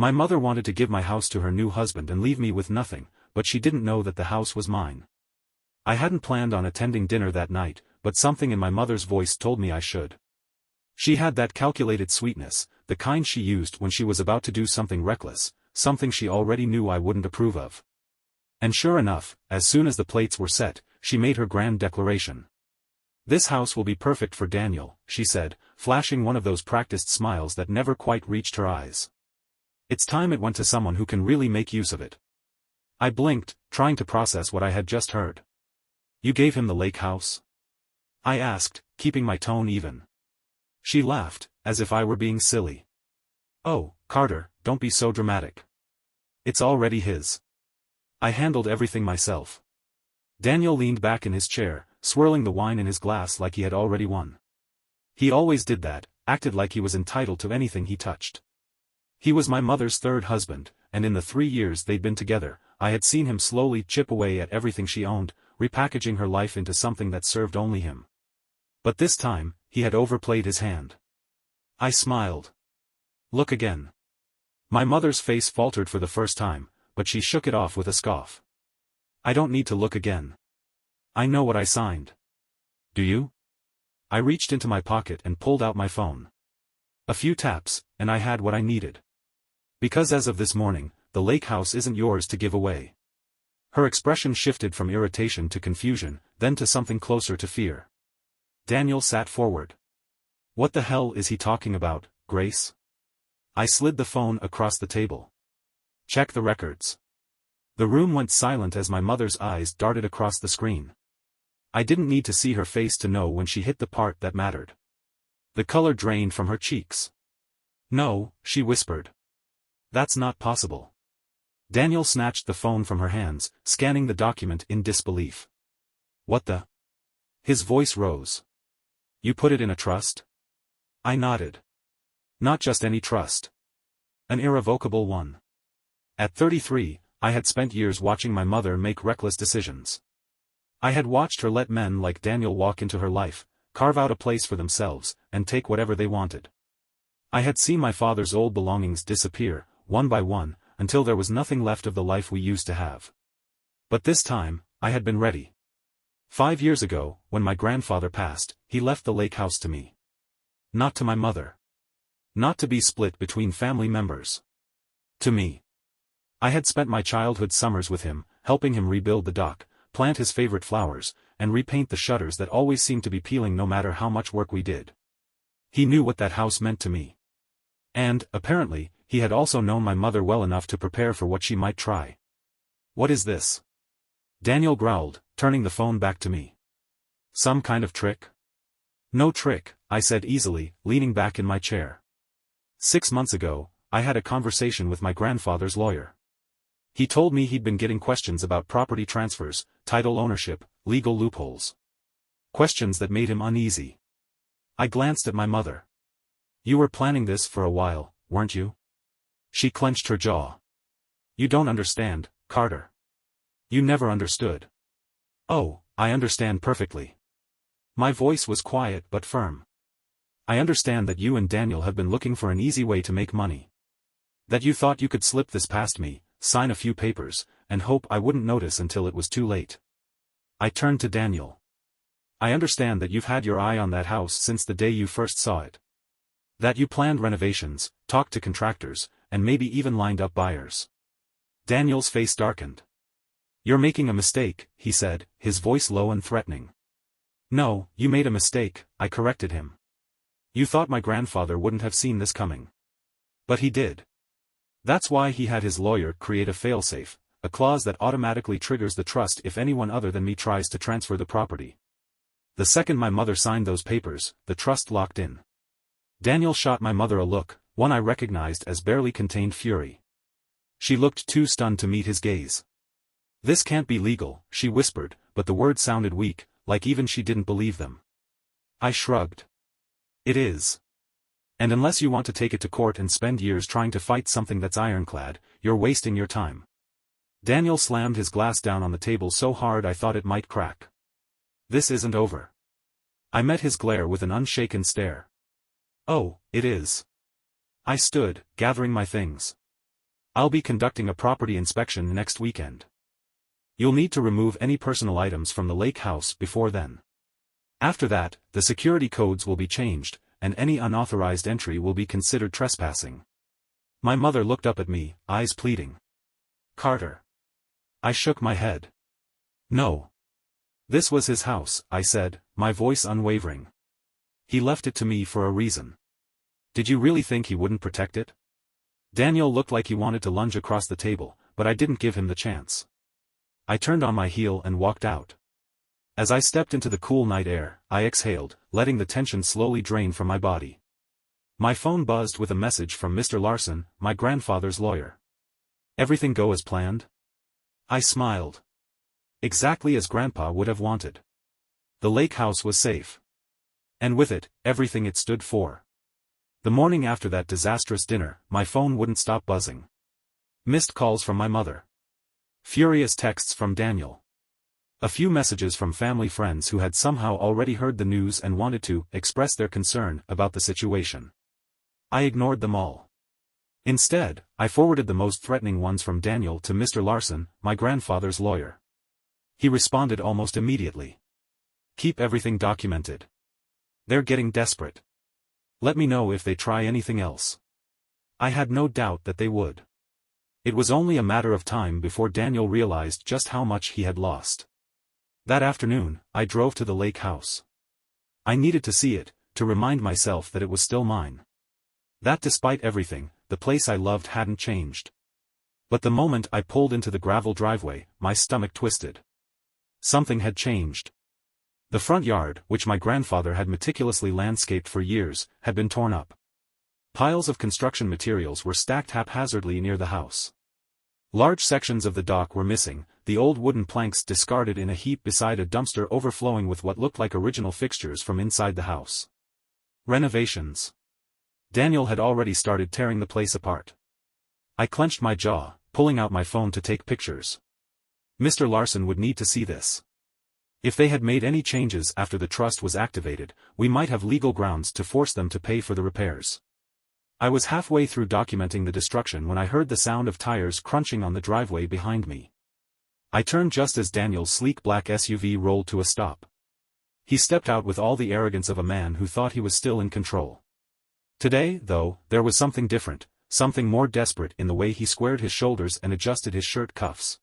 My mother wanted to give my house to her new husband and leave me with nothing, but she didn't know that the house was mine. I hadn't planned on attending dinner that night, but something in my mother's voice told me I should. She had that calculated sweetness, the kind she used when she was about to do something reckless, something she already knew I wouldn't approve of. And sure enough, as soon as the plates were set, she made her grand declaration. "This house will be perfect for Daniel," she said, flashing one of those practiced smiles that never quite reached her eyes. "It's time it went to someone who can really make use of it." I blinked, trying to process what I had just heard. "You gave him the lake house?" I asked, keeping my tone even. She laughed, as if I were being silly. "Oh, Carter, don't be so dramatic. It's already his. I handled everything myself." Daniel leaned back in his chair, swirling the wine in his glass like he had already won. He always did that, acted like he was entitled to anything he touched. He was my mother's third husband, and in the 3 years they'd been together, I had seen him slowly chip away at everything she owned, repackaging her life into something that served only him. But this time, he had overplayed his hand. I smiled. "Look again." My mother's face faltered for the first time, but she shook it off with a scoff. "I don't need to look again. I know what I signed." "Do you?" I reached into my pocket and pulled out my phone. A few taps, and I had what I needed. "Because as of this morning, the lake house isn't yours to give away." Her expression shifted from irritation to confusion, then to something closer to fear. Daniel sat forward. "What the hell is he talking about, Grace?" I slid the phone across the table. "Check the records." The room went silent as my mother's eyes darted across the screen. I didn't need to see her face to know when she hit the part that mattered. The color drained from her cheeks. "No," she whispered. "That's not possible." Daniel snatched the phone from her hands, scanning the document in disbelief. "What the?" His voice rose. "You put it in a trust?" I nodded. "Not just any trust. An irrevocable one." At 33, I had spent years watching my mother make reckless decisions. I had watched her let men like Daniel walk into her life, carve out a place for themselves, and take whatever they wanted. I had seen my father's old belongings disappear, one by one, until there was nothing left of the life we used to have. But this time, I had been ready. 5 years ago, when my grandfather passed, he left the lake house to me. Not to my mother. Not to be split between family members. To me. I had spent my childhood summers with him, helping him rebuild the dock, plant his favorite flowers, and repaint the shutters that always seemed to be peeling no matter how much work we did. He knew what that house meant to me. And, apparently, he had also known my mother well enough to prepare for what she might try. "What is this?" Daniel growled, turning the phone back to me. "Some kind of trick?" "No trick," I said easily, leaning back in my chair. 6 months ago, I had a conversation with my grandfather's lawyer. He told me he'd been getting questions about property transfers, title ownership, legal loopholes. Questions that made him uneasy. I glanced at my mother. "You were planning this for a while, weren't you?" She clenched her jaw. "You don't understand, Carter. You never understood." "Oh, I understand perfectly." My voice was quiet but firm. "I understand that you and Daniel have been looking for an easy way to make money. That you thought you could slip this past me, sign a few papers, and hope I wouldn't notice until it was too late." I turned to Daniel. "I understand that you've had your eye on that house since the day you first saw it. That you planned renovations, talked to contractors, and maybe even lined up buyers." Daniel's face darkened. "You're making a mistake," he said, his voice low and threatening. "No, you made a mistake," I corrected him. "You thought my grandfather wouldn't have seen this coming. But he did. That's why he had his lawyer create a failsafe, a clause that automatically triggers the trust if anyone other than me tries to transfer the property. The second my mother signed those papers, the trust locked in." Daniel shot my mother a look, one I recognized as barely contained fury. She looked too stunned to meet his gaze. "This can't be legal," she whispered, but the words sounded weak, like even she didn't believe them. I shrugged. "It is. And unless you want to take it to court and spend years trying to fight something that's ironclad, you're wasting your time." Daniel slammed his glass down on the table so hard I thought it might crack. "This isn't over." I met his glare with an unshaken stare. "Oh, it is." I stood, gathering my things. I'll be conducting a property inspection next weekend. You'll need to remove any personal items from the lake house before then. After that, the security codes will be changed, and any unauthorized entry will be considered trespassing. My mother looked up at me, eyes pleading. Carter. I shook my head. No. This was his house, I said, my voice unwavering. He left it to me for a reason. Did you really think he wouldn't protect it? Daniel looked like he wanted to lunge across the table, but I didn't give him the chance. I turned on my heel and walked out. As I stepped into the cool night air, I exhaled, letting the tension slowly drain from my body. My phone buzzed with a message from Mr. Larson, my grandfather's lawyer. Everything go as planned? I smiled. Exactly as Grandpa would have wanted. The lake house was safe. And with it, everything it stood for. The morning after that disastrous dinner, my phone wouldn't stop buzzing. Missed calls from my mother. Furious texts from Daniel. A few messages from family friends who had somehow already heard the news and wanted to express their concern about the situation. I ignored them all. Instead, I forwarded the most threatening ones from Daniel to Mr. Larson, my grandfather's lawyer. He responded almost immediately. Keep everything documented. They're getting desperate. Let me know if they try anything else. I had no doubt that they would. It was only a matter of time before Daniel realized just how much he had lost. That afternoon, I drove to the lake house. I needed to see it, to remind myself that it was still mine. That despite everything, the place I loved hadn't changed. But the moment I pulled into the gravel driveway, my stomach twisted. Something had changed. The front yard, which my grandfather had meticulously landscaped for years, had been torn up. Piles of construction materials were stacked haphazardly near the house. Large sections of the dock were missing, the old wooden planks discarded in a heap beside a dumpster overflowing with what looked like original fixtures from inside the house. Renovations. Daniel had already started tearing the place apart. I clenched my jaw, pulling out my phone to take pictures. Mr. Larson would need to see this. If they had made any changes after the trust was activated, we might have legal grounds to force them to pay for the repairs. I was halfway through documenting the destruction when I heard the sound of tires crunching on the driveway behind me. I turned just as Daniel's sleek black SUV rolled to a stop. He stepped out with all the arrogance of a man who thought he was still in control. Today, though, there was something different, something more desperate in the way he squared his shoulders and adjusted his shirt cuffs.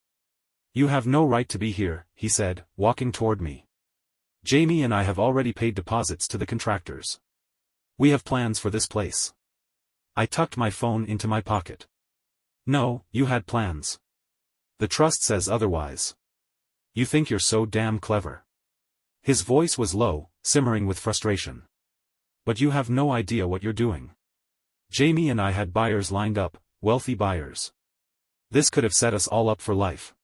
You have no right to be here, he said, walking toward me. Jamie and I have already paid deposits to the contractors. We have plans for this place. I tucked my phone into my pocket. No, you had plans. The trust says otherwise. You think you're so damn clever. His voice was low, simmering with frustration. But you have no idea what you're doing. Jamie and I had buyers lined up, wealthy buyers. This could have set us all up for life.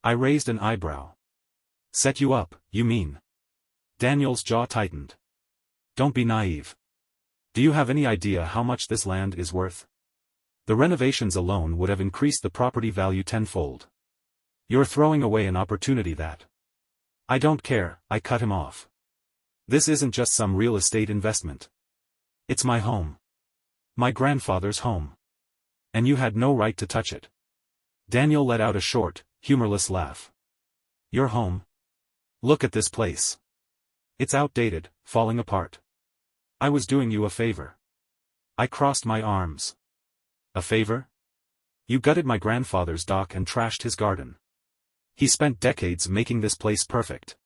I raised an eyebrow. Set you up, you mean? Daniel's jaw tightened. Don't be naive. Do you have any idea how much this land is worth? The renovations alone would have increased the property value tenfold. You're throwing away an opportunity that... I don't care, I cut him off. This isn't just some real estate investment. It's my home. My grandfather's home. And you had no right to touch it. Daniel let out a short, humorless laugh. Your home? Look at this place. It's outdated, falling apart. I was doing you a favor. I crossed my arms. A favor? You gutted my grandfather's dock and trashed his garden. He spent decades making this place perfect.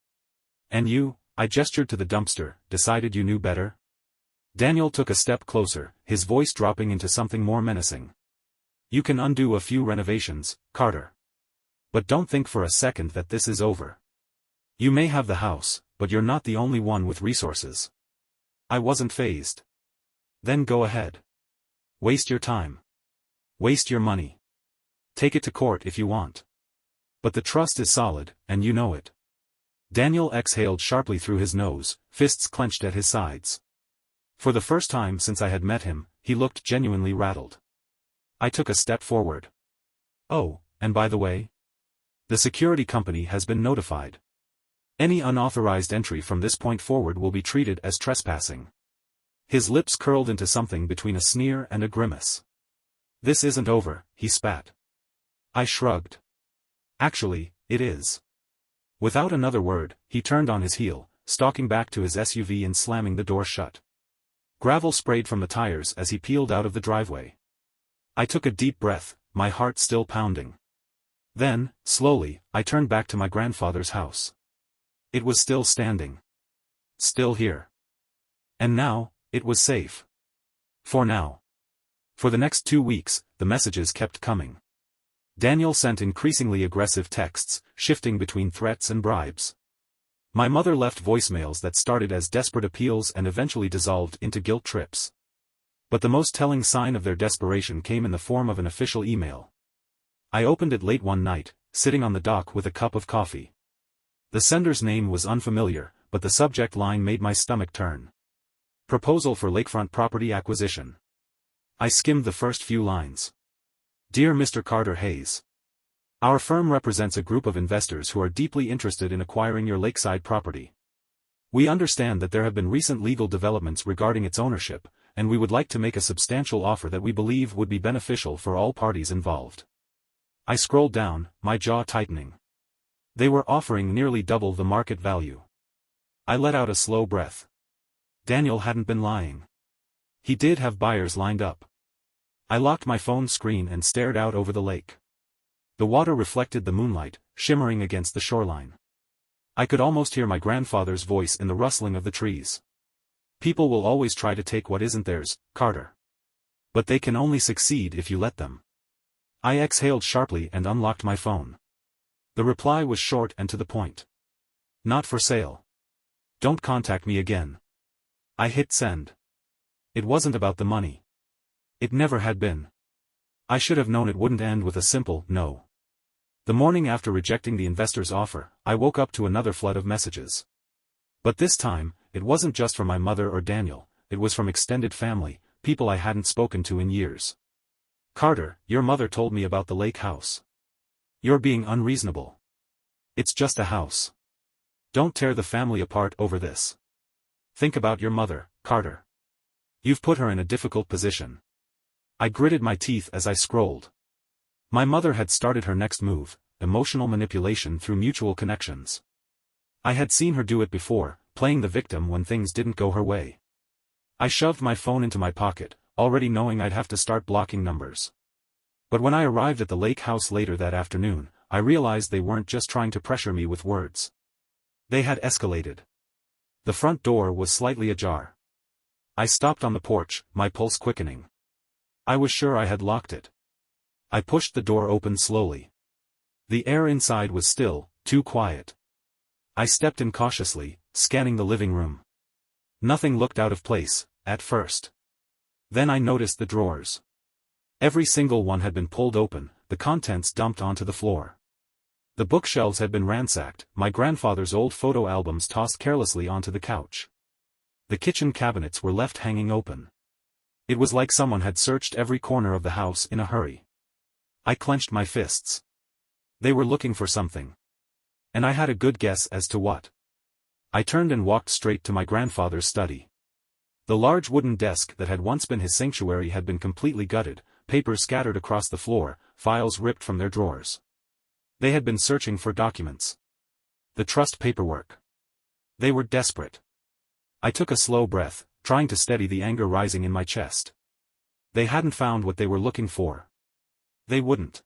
And you, I gestured to the dumpster, decided you knew better? Daniel took a step closer, his voice dropping into something more menacing. You can undo a few renovations, Carter. But don't think for a second that this is over. You may have the house, but you're not the only one with resources. I wasn't fazed. Then go ahead. Waste your time. Waste your money. Take it to court if you want. But the trust is solid, and you know it. Daniel exhaled sharply through his nose, fists clenched at his sides. For the first time since I had met him, he looked genuinely rattled. I took a step forward. Oh, and by the way? The security company has been notified. Any unauthorized entry from this point forward will be treated as trespassing. His lips curled into something between a sneer and a grimace. This isn't over, he spat. I shrugged. Actually, it is. Without another word, he turned on his heel, stalking back to his SUV and slamming the door shut. Gravel sprayed from the tires as he peeled out of the driveway. I took a deep breath, my heart still pounding. Then, slowly, I turned back to my grandfather's house. It was still standing. Still here. And now, it was safe. For now. For the next 2 weeks, the messages kept coming. Daniel sent increasingly aggressive texts, shifting between threats and bribes. My mother left voicemails that started as desperate appeals and eventually dissolved into guilt trips. But the most telling sign of their desperation came in the form of an official email. I opened it late one night, sitting on the dock with a cup of coffee. The sender's name was unfamiliar, but the subject line made my stomach turn. Proposal for lakefront property acquisition. I skimmed the first few lines. Dear Mr. Carter Hayes. Our firm represents a group of investors who are deeply interested in acquiring your lakeside property. We understand that there have been recent legal developments regarding its ownership, and we would like to make a substantial offer that we believe would be beneficial for all parties involved. I scrolled down, my jaw tightening. They were offering nearly double the market value. I let out a slow breath. Daniel hadn't been lying. He did have buyers lined up. I locked my phone screen and stared out over the lake. The water reflected the moonlight, shimmering against the shoreline. I could almost hear my grandfather's voice in the rustling of the trees. People will always try to take what isn't theirs, Carter. But they can only succeed if you let them. I exhaled sharply and unlocked my phone. The reply was short and to the point. Not for sale. Don't contact me again. I hit send. It wasn't about the money. It never had been. I should have known it wouldn't end with a simple no. The morning after rejecting the investor's offer, I woke up to another flood of messages. But this time, it wasn't just from my mother or Daniel, it was from extended family, people I hadn't spoken to in years. Carter, your mother told me about the lake house. You're being unreasonable. It's just a house. Don't tear the family apart over this. Think about your mother, Carter. You've put her in a difficult position. I gritted my teeth as I scrolled. My mother had started her next move, emotional manipulation through mutual connections. I had seen her do it before, playing the victim when things didn't go her way. I shoved my phone into my pocket, already knowing I'd have to start blocking numbers. But when I arrived at the lake house later that afternoon, I realized they weren't just trying to pressure me with words. They had escalated. The front door was slightly ajar. I stopped on the porch, my pulse quickening. I was sure I had locked it. I pushed the door open slowly. The air inside was still, too quiet. I stepped in cautiously, scanning the living room. Nothing looked out of place, at first. Then I noticed the drawers. Every single one had been pulled open, the contents dumped onto the floor. The bookshelves had been ransacked, my grandfather's old photo albums tossed carelessly onto the couch. The kitchen cabinets were left hanging open. It was like someone had searched every corner of the house in a hurry. I clenched my fists. They were looking for something. And I had a good guess as to what. I turned and walked straight to my grandfather's study. The large wooden desk that had once been his sanctuary had been completely gutted, papers scattered across the floor, files ripped from their drawers. They had been searching for documents. The trust paperwork. They were desperate. I took a slow breath, trying to steady the anger rising in my chest. They hadn't found what they were looking for. They wouldn't.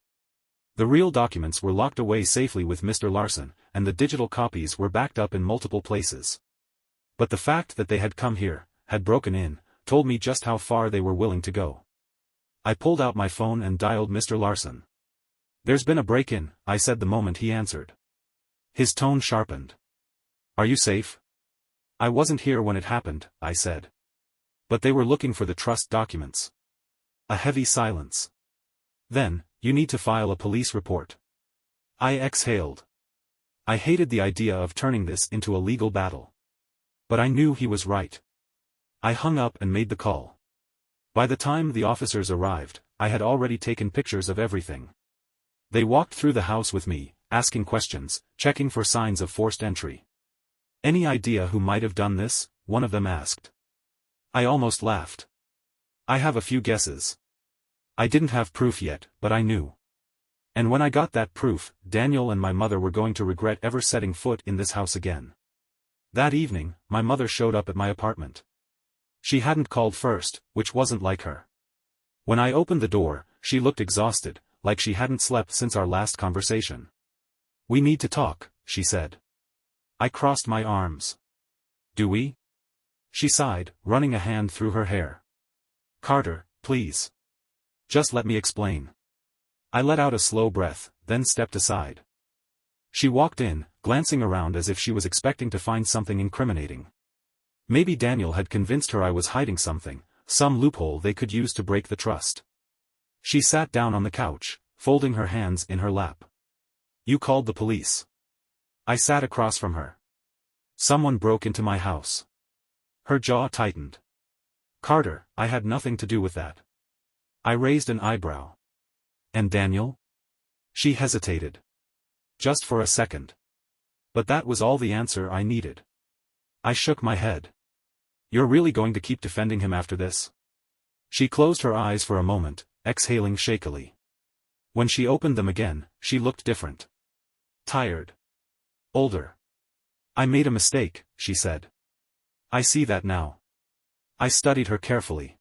The real documents were locked away safely with Mr. Larson, and the digital copies were backed up in multiple places. But the fact that they had come here, had broken in, told me just how far they were willing to go. I pulled out my phone and dialed Mr. Larson. There's been a break-in, I said the moment he answered. His tone sharpened. Are you safe? I wasn't here when it happened, I said. But they were looking for the trust documents. A heavy silence. Then, you need to file a police report. I exhaled. I hated the idea of turning this into a legal battle. But I knew he was right. I hung up and made the call. By the time the officers arrived, I had already taken pictures of everything. They walked through the house with me, asking questions, checking for signs of forced entry. Any idea who might have done this? One of them asked. I almost laughed. I have a few guesses. I didn't have proof yet, but I knew. And when I got that proof, Daniel and my mother were going to regret ever setting foot in this house again. That evening, my mother showed up at my apartment. She hadn't called first, which wasn't like her. When I opened the door, she looked exhausted, like she hadn't slept since our last conversation. "We need to talk," she said. I crossed my arms. "Do we?" She sighed, running a hand through her hair. "Carter, please. Just let me explain." I let out a slow breath, then stepped aside. She walked in, glancing around as if she was expecting to find something incriminating. Maybe Daniel had convinced her I was hiding something, some loophole they could use to break the trust. She sat down on the couch, folding her hands in her lap. "You called the police." I sat across from her. "Someone broke into my house." Her jaw tightened. "Carter, I had nothing to do with that." I raised an eyebrow. "And Daniel?" She hesitated. Just for a second. But that was all the answer I needed. I shook my head. "You're really going to keep defending him after this?" She closed her eyes for a moment, exhaling shakily. When she opened them again, she looked different. Tired. Older. "I made a mistake," she said. "I see that now." I studied her carefully.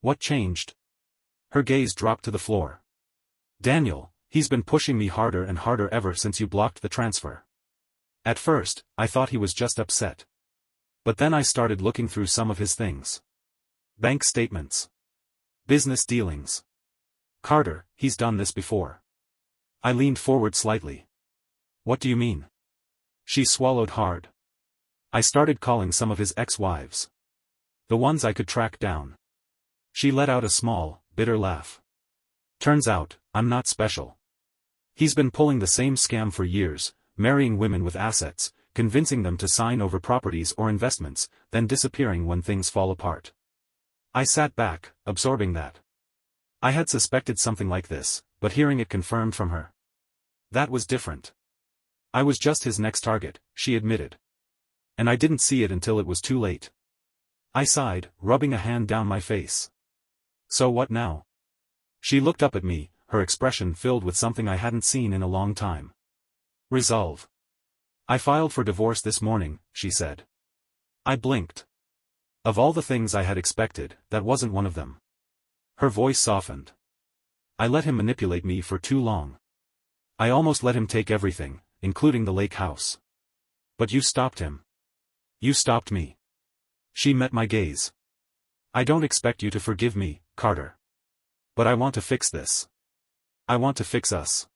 "What changed?" Her gaze dropped to the floor. "Daniel, he's been pushing me harder and harder ever since you blocked the transfer. At first, I thought he was just upset. But then I started looking through some of his things. Bank statements. Business dealings. Carter, he's done this before." I leaned forward slightly. "What do you mean?" She swallowed hard. "I started calling some of his ex-wives. The ones I could track down." She let out a small, bitter laugh. "Turns out, I'm not special. He's been pulling the same scam for years, marrying women with assets, convincing them to sign over properties or investments, then disappearing when things fall apart." I sat back, absorbing that. I had suspected something like this, but hearing it confirmed from her. That was different. I was just his next target, she admitted. And I didn't see it until it was too late. I sighed, rubbing a hand down my face. "So what now?" She looked up at me, her expression filled with something I hadn't seen in a long time. "Resolve. I filed for divorce this morning," she said. I blinked. Of all the things I had expected, that wasn't one of them. Her voice softened. "I let him manipulate me for too long. I almost let him take everything, including the lake house. But you stopped him. You stopped me." She met my gaze. "I don't expect you to forgive me, Carter. But I want to fix this. I want to fix us."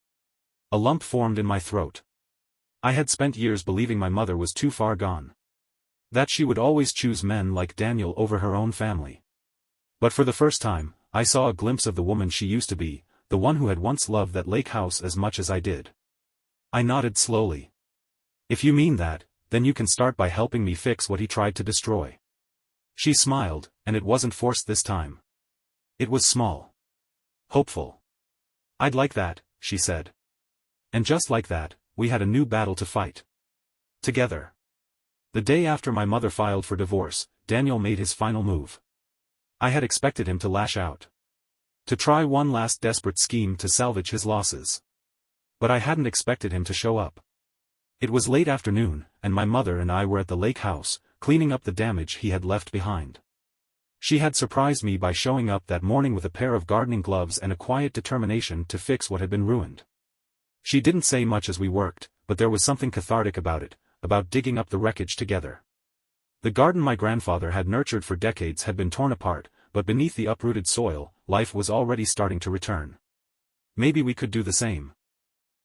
A lump formed in my throat. I had spent years believing my mother was too far gone. That she would always choose men like Daniel over her own family. But for the first time, I saw a glimpse of the woman she used to be, the one who had once loved that lake house as much as I did. I nodded slowly. "If you mean that, then you can start by helping me fix what he tried to destroy." She smiled, and it wasn't forced this time. It was small. Hopeful. "I'd like that," she said. And just like that, we had a new battle to fight. Together. The day after my mother filed for divorce, Daniel made his final move. I had expected him to lash out. To try one last desperate scheme to salvage his losses. But I hadn't expected him to show up. It was late afternoon, and my mother and I were at the lake house, cleaning up the damage he had left behind. She had surprised me by showing up that morning with a pair of gardening gloves and a quiet determination to fix what had been ruined. She didn't say much as we worked, but there was something cathartic about it, about digging up the wreckage together. The garden my grandfather had nurtured for decades had been torn apart, but beneath the uprooted soil, life was already starting to return. Maybe we could do the same.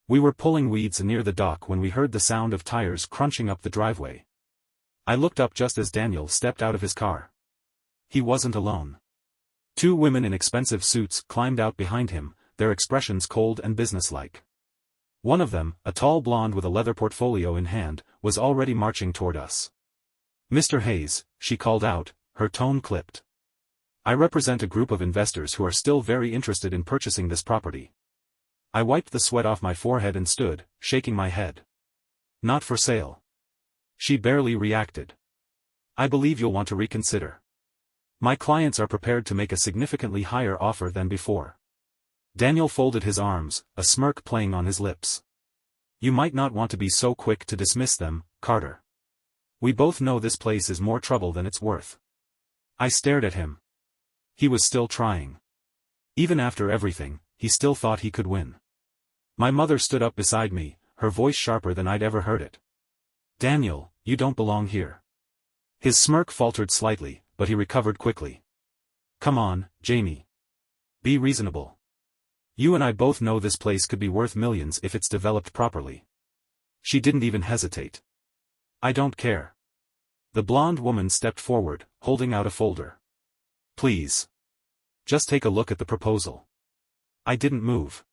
We were pulling weeds near the dock when we heard the sound of tires crunching up the driveway. I looked up just as Daniel stepped out of his car. He wasn't alone. Two women in expensive suits climbed out behind him, their expressions cold and businesslike. One of them, a tall blonde with a leather portfolio in hand, was already marching toward us. "Mr. Hayes," she called out, her tone clipped. "I represent a group of investors who are still very interested in purchasing this property." I wiped the sweat off my forehead and stood, shaking my head. "Not for sale." She barely reacted. "I believe you'll want to reconsider. My clients are prepared to make a significantly higher offer than before." Daniel folded his arms, a smirk playing on his lips. You might not want to be so quick to dismiss them, Carter. We both know this place is more trouble than it's worth. I stared at him. He was still trying. Even after everything, he still thought he could win. My mother stood up beside me, her voice sharper than I'd ever heard it. Daniel, you don't belong here. His smirk faltered slightly, but he recovered quickly. Come on, Jamie. Be reasonable. You and I both know this place could be worth millions if it's developed properly. She didn't even hesitate. I don't care. The blonde woman stepped forward, holding out a folder. Please. Just take a look at the proposal. I didn't move.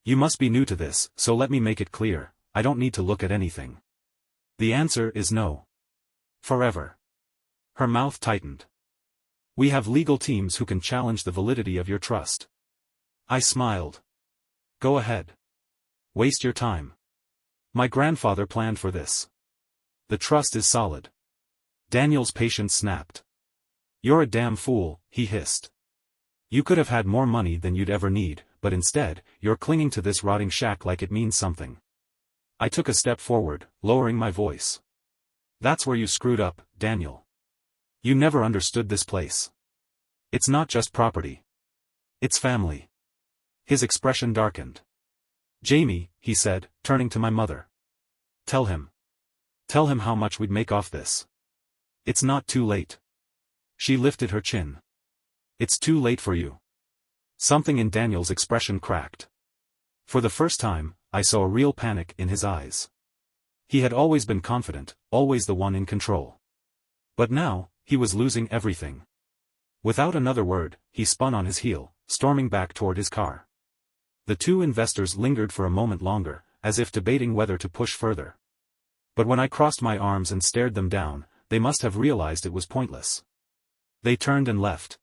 You must be new to this, so let me make it clear, I don't need to look at anything. The answer is no. Forever. Her mouth tightened. We have legal teams who can challenge the validity of your trust. I smiled. Go ahead. Waste your time. My grandfather planned for this. The trust is solid. Daniel's patience snapped. You're a damn fool, he hissed. You could have had more money than you'd ever need, but instead, you're clinging to this rotting shack like it means something. I took a step forward, lowering my voice. That's where you screwed up, Daniel. You never understood this place. It's not just property. It's family. His expression darkened. Jamie, he said, turning to my mother. Tell him. Tell him how much we'd make off this. It's not too late. She lifted her chin. It's too late for you. Something in Daniel's expression cracked. For the first time, I saw a real panic in his eyes. He had always been confident, always the one in control. But now, he was losing everything. Without another word, he spun on his heel, storming back toward his car. The two investors lingered for a moment longer, as if debating whether to push further. But when I crossed my arms and stared them down, they must have realized it was pointless. They turned and left.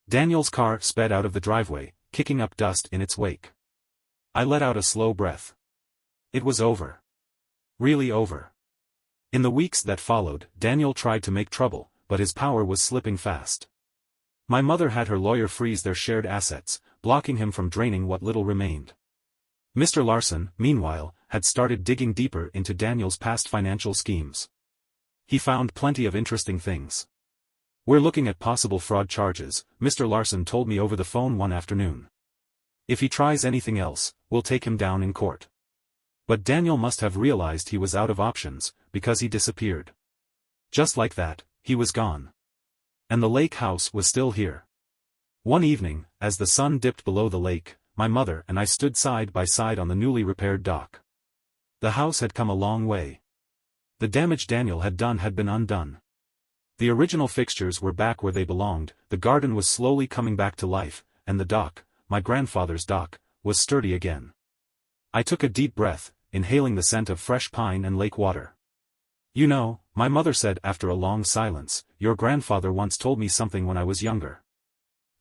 Daniel's car sped out of the driveway, kicking up dust in its wake. I let out a slow breath. It was over. Really over. In the weeks that followed, Daniel tried to make trouble, but his power was slipping fast. My mother had her lawyer freeze their shared assets, blocking him from draining what little remained. Mr. Larson, meanwhile, had started digging deeper into Daniel's past financial schemes. He found plenty of interesting things. We're looking at possible fraud charges, Mr. Larson told me over the phone one afternoon. If he tries anything else, we'll take him down in court. But Daniel must have realized he was out of options, because he disappeared. Just like that, he was gone. And the lake house was still here. One evening, as the sun dipped below the lake, my mother and I stood side by side on the newly repaired dock. The house had come a long way. The damage Daniel had done had been undone. The original fixtures were back where they belonged, the garden was slowly coming back to life, and the dock, my grandfather's dock, was sturdy again. I took a deep breath, inhaling the scent of fresh pine and lake water. You know, my mother said after a long silence, your grandfather once told me something when I was younger.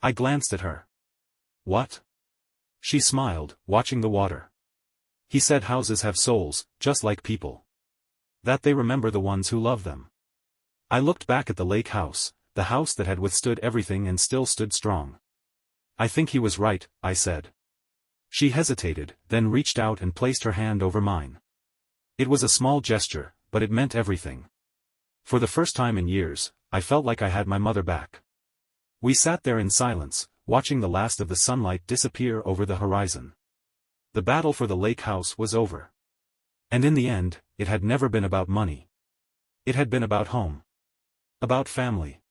I glanced at her. What? She smiled, watching the water. He said houses have souls, just like people. That they remember the ones who love them. I looked back at the lake house, the house that had withstood everything and still stood strong. I think he was right, I said. She hesitated, then reached out and placed her hand over mine. It was a small gesture, but it meant everything. For the first time in years, I felt like I had my mother back. We sat there in silence, watching the last of the sunlight disappear over the horizon. The battle for the lake house was over. And in the end, it had never been about money. It had been about home. About family.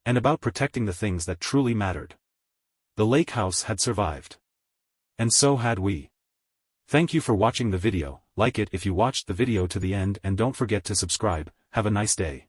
And about protecting the things that truly mattered. The lake house had survived. And so had we. Thank you for watching the video, like it if you watched the video to the end and don't forget to subscribe. Have a nice day.